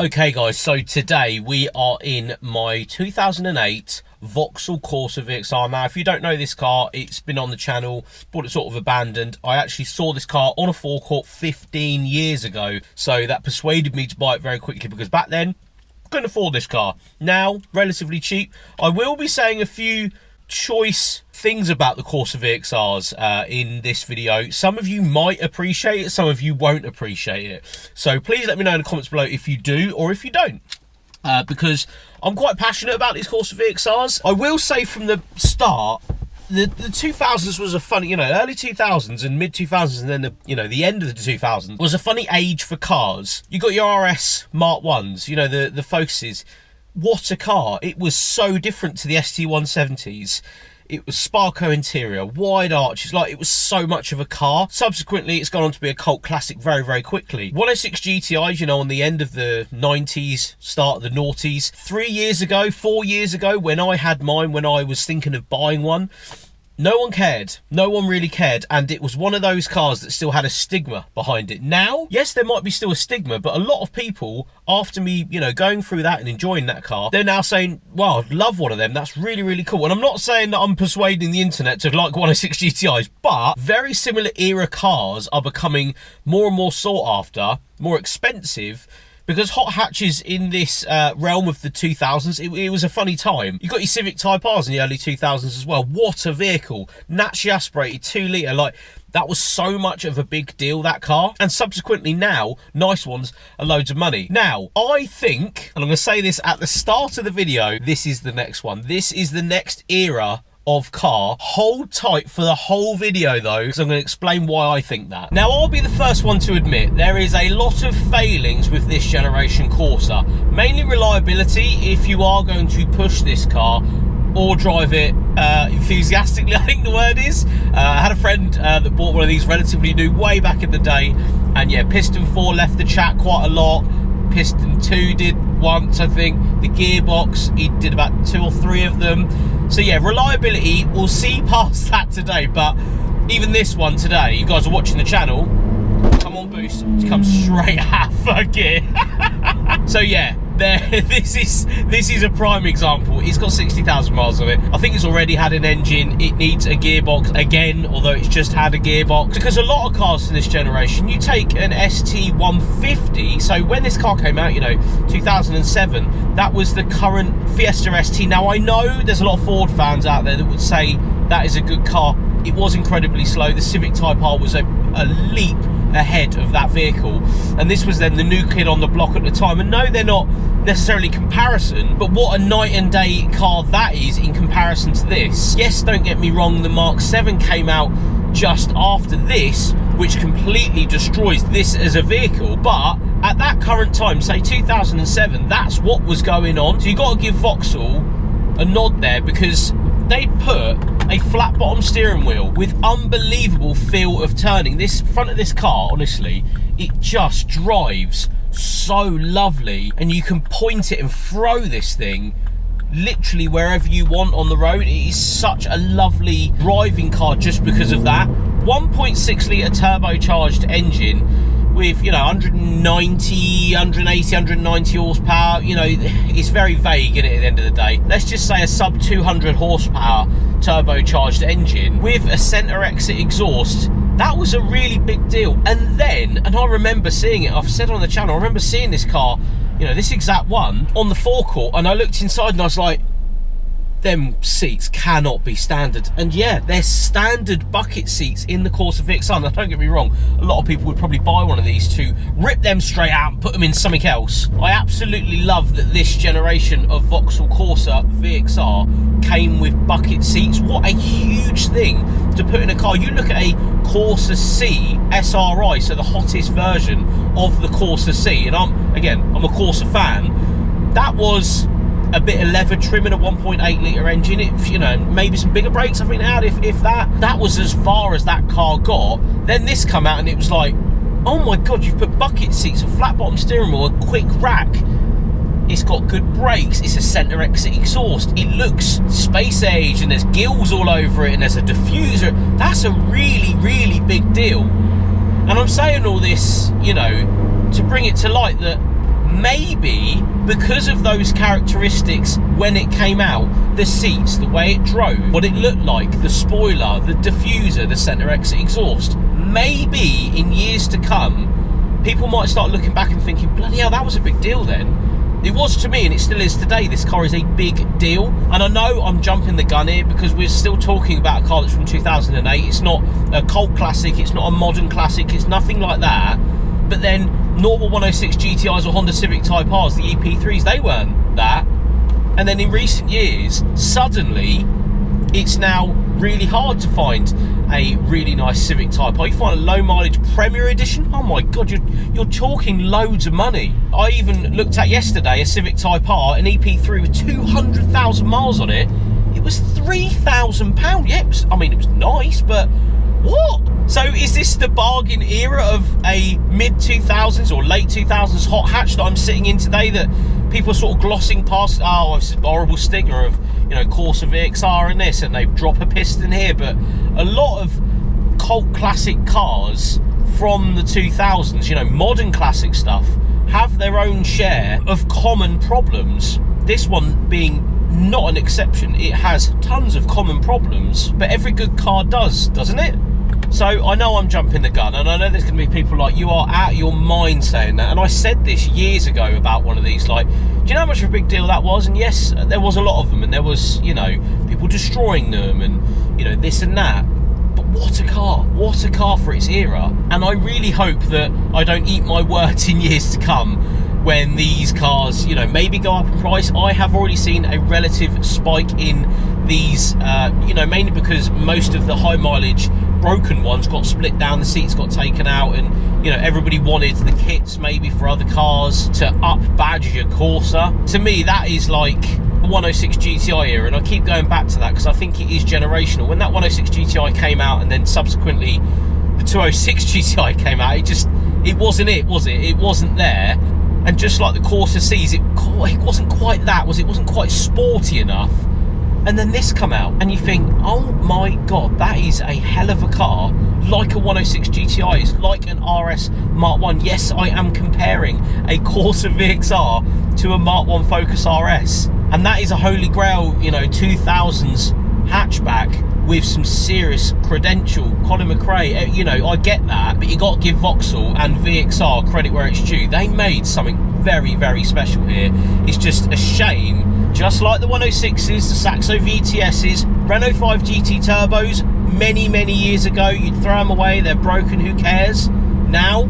Okay guys, so today we are in my 2008 Vauxhall Corsa VXR. Now if you don't know this car, it's been on the channel, but it's sort of abandoned. I actually saw this car on a forecourt 15 years ago, so that persuaded me to buy it very quickly because back then I couldn't afford this car. Now, relatively cheap. I will be saying a few choice things about the Corsa VXRs in this video. Some of you might appreciate it, some of you won't appreciate it. So please let me know in the comments below if you do or if you don't. Because I'm quite passionate about these Corsa VXRs. I will say from the start, the 2000s was a funny, early 2000s and mid 2000s and then the end of the 2000s was a funny age for cars. You got your RS Mark 1s, the Focuses. What a car. It was so different to the ST170s. It was Sparco interior, wide arches, like it was so much of a car. Subsequently, it's gone on to be a cult classic very, very quickly. 106 GTIs, on the end of the 90s, start of the noughties. 4 years ago, when I had mine, when I was thinking of buying one, no one cared. No one really cared. And it was one of those cars that still had a stigma behind it. Now, yes, there might be still a stigma, but a lot of people, after me, going through that and enjoying that car, they're now saying, wow, I'd love one of them. That's really, really cool. And I'm not saying that I'm persuading the internet to like 106 GTIs, but very similar era cars are becoming more and more sought after, more expensive, because hot hatches in this realm of the 2000s, it was a funny time. You got your Civic Type Rs in the early 2000s as well. What a vehicle. Naturally aspirated, 2 litre, like that was so much of a big deal, that car. And subsequently now, nice ones are loads of money. Now, I think, and I'm gonna say this at the start of the video, this is the next one. This is the next era of car. Hold tight for the whole video though, because I'm going to explain why I think that. Now, I'll be the first one to admit there is a lot of failings with this generation Corsa. Mainly reliability, if you are going to push this car or drive it enthusiastically, I think the word is. I had a friend that bought one of these relatively new way back in the day, and yeah, Piston 4 left the chat quite a lot. Piston 2 did once, I think. The gearbox, he did about 2 or 3 of them. So yeah, reliability, we'll see past that today, but even this one today, you guys are watching the channel, come on boost, it comes straight out of gear. So yeah, this is a prime example. It's got 60,000 miles on it. I think it's already had an engine. It needs a gearbox again, although it's just had a gearbox. Because a lot of cars in this generation, you take an ST150. So when this car came out, 2007, that was the current Fiesta ST. Now I know there's a lot of Ford fans out there that would say that is a good car. It was incredibly slow. The Civic Type R was a leap ahead of that vehicle, and this was then the new kid on the block at the time. And no, they're not necessarily comparison, but what a night and day car that is in comparison to this. Yes, don't get me wrong, the Mark 7 came out just after this, which completely destroys this as a vehicle, but at that current time, say 2007, that's what was going on. So you got to give Vauxhall a nod there, because they put a flat bottom steering wheel with unbelievable feel of turning. This front of this car, honestly, it just drives so lovely, and you can point it and throw this thing literally wherever you want on the road. It is such a lovely driving car just because of that. 1.6 litre turbocharged engine with 190, 180, 190 horsepower. It's very vague in it at the end of the day. Let's just say a sub 200 horsepower turbocharged engine with a center exit exhaust. That was a really big deal. And I remember seeing it, I've said on the channel, I remember seeing this car, this exact one on the forecourt, and I looked inside and I was like, them seats cannot be standard. And yeah, they're standard bucket seats in the Corsa VXR. Now don't get me wrong, a lot of people would probably buy one of these to rip them straight out and put them in something else. I absolutely love that this generation of Vauxhall Corsa VXR came with bucket seats. What a huge thing to put in a car. You look at a Corsa C SRI, so the hottest version of the Corsa C, and I'm a Corsa fan. That was a bit of leather trim in a 1.8 litre engine. It, maybe some bigger brakes, I think, out if that was as far as that car got. Then this come out and it was like, oh my god, you've put bucket seats, a flat bottom steering wheel, a quick rack. It's got good brakes, it's a centre exit exhaust, it looks space age, and there's gills all over it, and there's a diffuser. That's a really, really big deal. And I'm saying all this, to bring it to light that maybe because of those characteristics when it came out, the seats, the way it drove, what it looked like, the spoiler, the diffuser, the centre exit exhaust, maybe in years to come, people might start looking back and thinking, bloody hell, that was a big deal then. It was to me, and it still is today. This car is a big deal. And I know I'm jumping the gun here because we're still talking about a car that's from 2008. It's not a cult classic, it's not a modern classic, it's nothing like that. But then normal 106 GTIs or Honda Civic Type Rs, the EP3s, they weren't that. And then in recent years, suddenly, it's now really hard to find a really nice Civic Type R. You find a low mileage Premier Edition, oh my god, you're talking loads of money. I even looked at yesterday a Civic Type R, an EP3 with 200,000 miles on it. It was £3,000. Yeah, it was nice, but what? So is this the bargain era of a mid-2000s or late 2000s hot hatch that I'm sitting in today, that people are sort of glossing past? Oh, it's a horrible stigma of, you know, Corsa VXR and this, and they drop a piston here. But a lot of cult classic cars from the 2000s, you know, modern classic stuff, have their own share of common problems. This one being not an exception. It has tons of common problems, but every good car does, doesn't it? So I know I'm jumping the gun, and I know there's going to be people like, you are out of your mind saying that. And I said this years ago about one of these, like, do you know how much of a big deal that was? And yes, there was a lot of them, and there was, you know, people destroying them and, you know, this and that. But what a car for its era. And I really hope that I don't eat my words in years to come when these cars, you know, maybe go up in price. I have already seen a relative spike in these, you know, mainly because most of the high mileage broken ones got split down, the seats got taken out, and, you know, everybody wanted the kits maybe for other cars to up badge your Corsa. To me, that is like the 106 GTI era, and I keep going back to that because I think it is generational. When that 106 GTI came out, and then subsequently the 206 GTI came out, it wasn't it, was it? It wasn't there. And just like the Corsa Cs, it wasn't quite that, was it? It wasn't quite sporty enough. And then this come out, and you think, oh my god, that is a hell of a car, like a 106 GTI, it's like an RS Mark 1. Yes, I am comparing a Corsa VXR to a Mark 1 Focus RS, and that is a holy grail, you know, 2000s hatchback with some serious credential. Colin McRae, you know, I get that, but you got to give Vauxhall and VXR credit where it's due. They made something very, very special here. It's just a shame, just like the 106s, the Saxo VTSs, Renault 5 GT turbos, many years ago, you'd throw them away, they're broken, who cares? Now,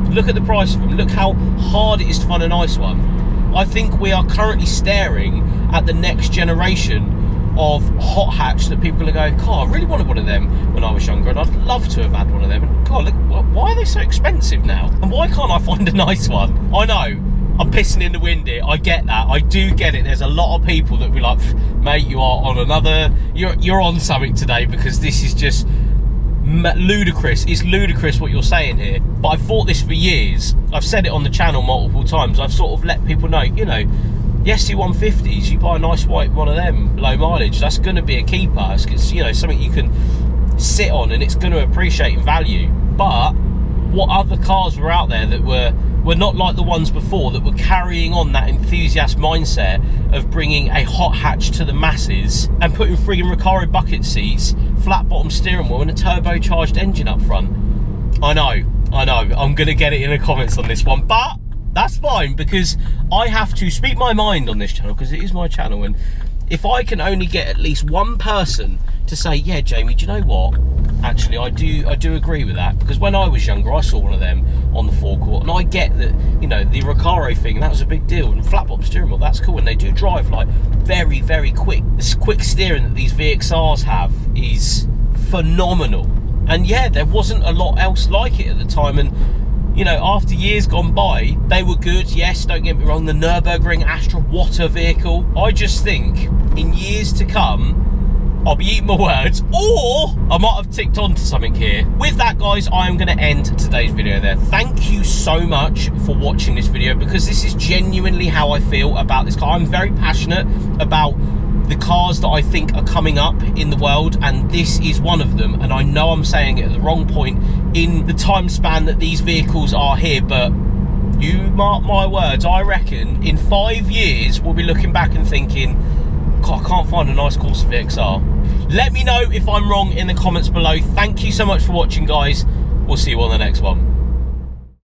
look at the price of them, look how hard it is to find a nice one. I think we are currently staring at the next generation of hot hatch that people are going, God, I really wanted one of them when I was younger, and I'd love to have had one of them. And God, look, why are they so expensive now? And why can't I find a nice one? I know, I'm pissing in the wind here, I get that, I do get it. There's a lot of people that be like, mate, you are on another, you're on something today, because this is just ludicrous. It's ludicrous what you're saying here. But I've thought this for years. I've said it on the channel multiple times. I've sort of let people know, you know, the ST150s, you buy a nice white one of them, low mileage, that's going to be a keeper. It's, you know, something you can sit on, and it's going to appreciate in value. But what other cars were out there that were not like the ones before, that were carrying on that enthusiast mindset of bringing a hot hatch to the masses and putting friggin' Recaro bucket seats, flat bottom steering wheel, and a turbocharged engine up front? I know, I'm going to get it in the comments on this one, but that's fine, because I have to speak my mind on this channel, because it is my channel. And if I can only get at least one person to say, yeah, Jamie, do you know what? Actually, I do agree with that, because when I was younger, I saw one of them on the forecourt, and I get that, you know, the Recaro thing, that was a big deal, and flat bottom steering wheel, that's cool, and they do drive like very quick. This quick steering that these VXRs have is phenomenal. And yeah, there wasn't a lot else like it at the time, and you know, after years gone by, they were good, yes, don't get me wrong. The Nürburgring Astra, what a vehicle. I just think in years to come, I'll be eating my words, or I might have ticked on to something here. With that, guys, I am going to end today's video there. Thank you so much for watching this video, because this is genuinely how I feel about this car. I'm very passionate about the cars that I think are coming up in the world, and this is one of them. And I know I'm saying it at the wrong point in the time span that these vehicles are here, but You mark my words, I reckon in 5 years we'll be looking back and thinking, God, I can't find a nice Corsa VXR. Let me know if I'm wrong in the comments below. Thank you so much for watching, guys. We'll see you on the next one.